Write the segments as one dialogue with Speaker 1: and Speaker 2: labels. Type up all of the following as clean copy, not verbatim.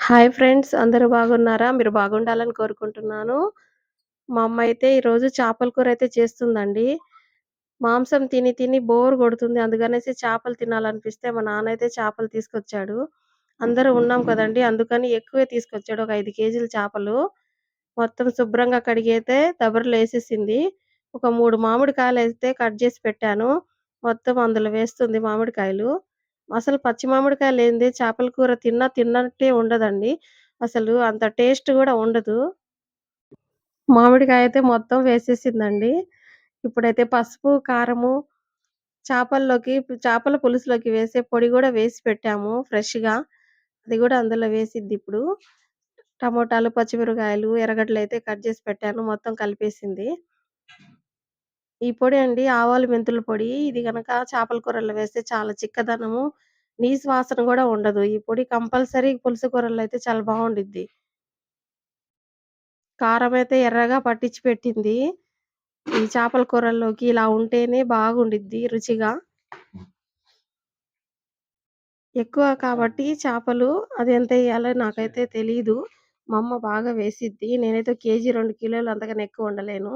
Speaker 1: Hi friends, అందరూ బాగున్నారా? మీరు బాగుండాలని కోరుకుంటున్నాను. మా అమ్మ అయితే ఈరోజు చేపల కూరైతే చేస్తుందండి. మాంసం తిని తిని బోర్ కొడుతుంది. అందుకనేసి చేపలు తినాలనిపిస్తే మా నాన్నయితే చేపలు తీసుకొచ్చాడు. అందరూ ఉన్నాం కదండీ! అందుకని ఎక్కువే తీసుకొచ్చాడు. ఒక 5 కేజీల చేపలు. మొత్తం శుభ్రంగా కడిగైతే దబరలో ఏసేసింది. ఒక 3 మామిడికాయలైతే కట్ జేసి పెట్టాను. మొత్తం అందులో వేస్తుంది మామిడికాయలు. అసలు పచ్చి మామిడికాయ లేనిదే చేపల కూర తిన్నట్టే ఉండదండి. అసలు అంత టేస్ట్ గూడా ఉండదు. మామిడికాయ అయితే మొత్తం వేసేసిందండి. ఇప్పుడైతే పసుపు, కారము, చేపల పులుసులోకి వేసే పొడి గూడా వేసి పెట్టాము ఫ్రెష్‌గా. అది గూడా అందులో వేసిద్దిప్పుడు. టమోటాలు, పచ్చిమిరపకాయలు, ఎర్రగడ్డలయితే కట్ జేసి పెట్టాను. మొత్తం కలిపేసింది. ఈ పొడి అండి ఆవాలు, మెంతుల పొడి. ఇది గనక చేపల కూరల్లో వేస్తే చాలా చిక్కదనము, నీసు వాసన గూడా ఉండదు. ఈ పొడి కంపల్సరీ పులుసు కూరల్లో అయితే చాలా బావుండిద్ది. కారమైతే ఎర్రగా పట్టించి పెట్టింది. ఈ చేపల కూరల్లోకి ఇలా ఉంటేనే బాగుండిద్ది రుచిగా. ఎక్కువ కాబట్టి చేపలు అది ఎంతెయ్యాలో నాకైతే తెలీదు. మా అమ్మ బాగా వేసిద్ది. నేనైతే కేజీ, 2 కిలోలు అంతకన్నా ఎక్కువ వండలేను.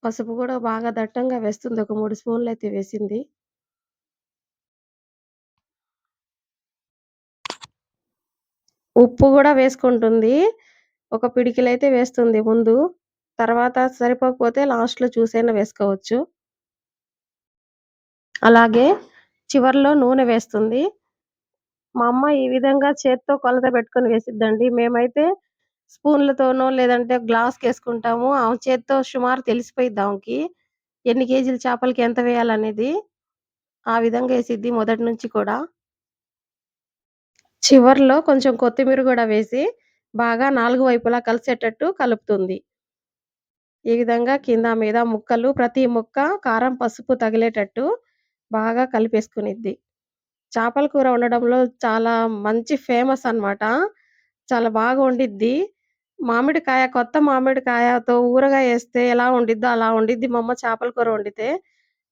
Speaker 1: పసుపు గూడా బాగా దట్టంగా వేస్తుంది. ఒక 3 స్పూన్‌లయితే వేసింది. ఉప్పు గూడా వేసుకుంటుంది. ఒక పిడికెలైతే వేస్తుంది ముందు. తర్వాత సరిపోకపోతే లాస్ట్‌లో చూసైనా వేసుకోవచ్చు. అలాగే చివర్లో నూనె వేస్తుంది. మా అమ్మ ఈ విధంగా చేత్తో కొలత పెట్టుకొని వేసిద్దండి. మేమైతే స్పూన్‌లతోనో లేదంటే గ్లాస్‌కేసుకుంటాము. ఆమె చేత్తో సుమారు తెలిసిపోయిద్ది ఆమెకి. ఎన్ని కేజీల చేపలకి ఎంత వేయాలనేది. ఆ విధంగా ఏసిద్ది మొదటి నుంచి కూడా. చివర్లో కొంచెం కొత్తిమీర గూడా వేసి, బాగా 4 వైపులా కలిసేటట్టు కలుపుతుంది. ఈ విధంగా కింద, మీద ముక్కలు ప్రతి ముక్క కారం, పసుపు తగిలేటట్టు బాగా కలిపేసుకునిద్ది. చేపల కూర వండడంలో చాలా మంచి ఫేమస్ అనమాట. చాలా బాగా వండిద్ది. కొత్త మామిడికాయతో ఊరగాయ ఏస్తే ఎలా ఉండిద్దో అలా వండిద్ది మా అమ్మ చేపల కూర వండితే.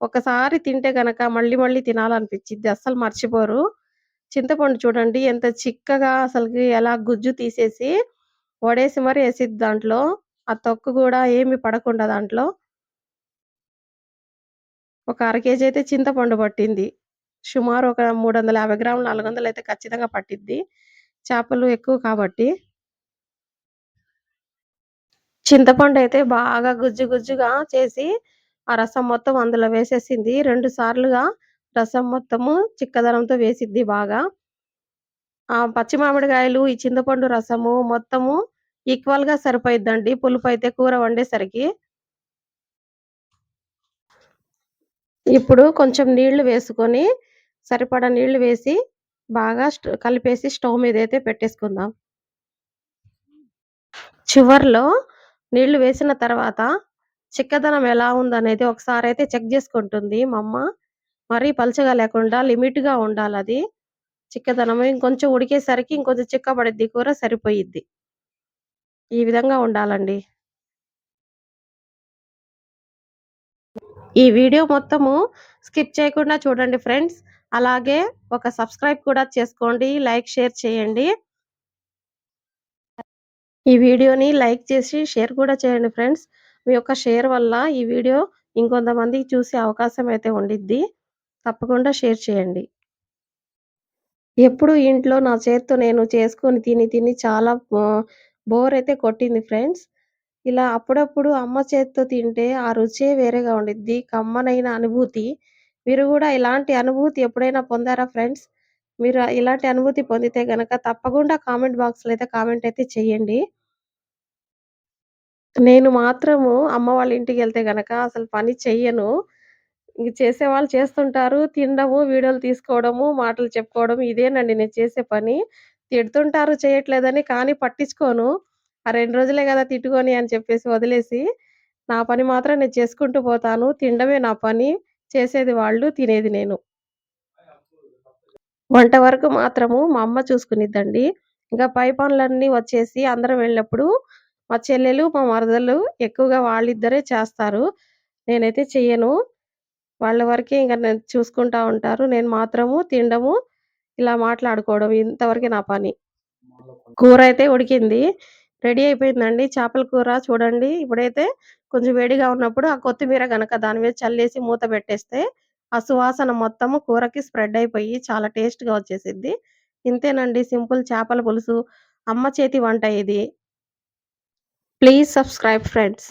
Speaker 1: ఒక్కసారి తింటే గనక మళ్ళీ మళ్ళీ తినాలనిపిచ్చిద్ది. అస్సలు మర్చిపోరు. చింతపండు చూడండి ఎంత చిక్కగా అసలకి ఎలా గుజ్జు తీసేసి, వడేసి మరి ఏసిద్ది దాంట్లో. ఆ తొక్కు గూడా ఏమి పడకుండా దాంట్లో. ఒక అర కేజీ అయితే చింతపండు పట్టింది. సుమారు ఒక 350 గ్రాములు, 400 అయితే ఖచ్చితంగా పట్టిద్ది. చేపలు ఎక్కువ కాబట్టి. చింతపండయితే బాగా గుజ్జు గుజ్జుగా చేసి, ఆ రసం మొత్తం అందులో వేసేసింది. 2 సార్లుగా రసం మొత్తము చిక్కదనంతో వేసిద్ది బాగా. ఆ పచ్చి మామిడికాయలు, ఈ చింతపండు రసము మొత్తము ఈక్వల్‌గా సరిపోయిద్దండి పులుపయితే కూర వండేసరికి. ఇప్పుడు కొంచెం నీళ్లు వేసుకొని, సరిపడా నీళ్లు వేసి, బాగా కలిపేసి స్టవ్ మీదైతే పెట్టేసుకుందాం. చివర్లో నీళ్లు వేసిన తర్వాత, చిక్కదనం ఎలా ఉందనేది ఒకసారయితే చెక్ జేసుకుంటుంది మా అమ్మ. మరీ పలచగా లేకుండా లిమిట్‌గా ఉండాలది. చిక్కదనము ఇంకొంచెం ఉడికేసరికి ఇంకొంచెం చిక్కబడిద్ది కూర సరిపోయిద్ది. ఈ విధంగా ఉండాలండి. ఈ వీడియో మొత్తము స్కిప్ చేయకుండా చూడండి ఫ్రెండ్స్. అలాగే ఒక సబ్స్క్రైబ్ కూడా చేసుకోండి. లైక్, షేర్ చేయండి. ఈ వీడియోని లైక్ చేసి షేర్ కూడా చేయండి ఫ్రెండ్స్. మీ యొక్క షేర్ వల్ల ఈ వీడియో ఇంకొంతమందికి చూసే అవకాశం అయితే ఉండిద్ది. తప్పకుండా షేర్ చేయండి. ఎప్పుడు ఇంట్లో నా చేత్తో నేను చేసుకొని తిని తిని చాలా బోర్ అయితే కొట్టింది ఫ్రెండ్స్. ఇలా అప్పుడప్పుడు అమ్మ చేత్తో తింటే ఆ రుచే వేరేగా ఉండిద్ది. కమ్మనైన అనుభూతి. మీరు గూడా ఇలాంటి అనుభూతి ఎప్పుడైనా పొందారా ఫ్రెండ్స్? మీరు ఇలాంటి అనుభూతి పొందితే గనక తప్పకుండా కామెంట్ బాక్స్‌లో అయితే కామెంట్ అయితే చేయండి. నేను మాత్రము అమ్మ వాళ్ళ ఇంటికెళ్తే గనక అసలు పని చెయ్యను. ఇంక చేసేవాళ్ళు చేస్తుంటారు. తినడము, వీడియోలు తీసుకోవడము, మాటలు చెప్పుకోవడం ఇదేనండి నేను చేసే పని. తిడుతుంటారు చేయట్లేదని కానీ పట్టించుకోను. ఆ 2 రోజులే గదా తిట్టుకొని అని చెప్పేసి వదిలేసి, నా పని మాత్రం నేను చేసుకుంటూ పోతాను. తినడమే నా పని. చేసేది వాళ్ళు, తినేది నేను. వంట వరకు మాత్రము మా అమ్మ చూసుకునిద్దండి. ఇంకా పై పనులన్నీ వచ్చేసి అందరం వెళ్ళినప్పుడు మా చెల్లెలు, మా మరదలు ఎక్కువగా వాళ్ళిద్దరే చేస్తారు. నేనైతే చెయ్యను. వాళ్ళ వరకే ఇంక నేను చూసుకుంటా ఉంటారు. నేను మాత్రము తినడము, ఇలా మాట్లాడుకోవడం ఇంతవరకే నా పని. కూరైతే ఉడికింది. రెడీ అయిపోయిందండి చేపల కూర చూడండి. ఇప్పుడైతే కొంచెం వేడిగా ఉన్నప్పుడు ఆ కొత్తిమీర గనక దాని మీద చల్లేసి మూత పెట్టేస్తే, ఆ సువాసన మొత్తము కూరకి స్ప్రెడ్ అయిపోయి చాలా టేస్ట్‌గా వచ్చేసిద్ది. ఇంతేనండి సింపుల్ చేపల పులుసు. అమ్మ చేతి వంట ఇది. Please subscribe friends.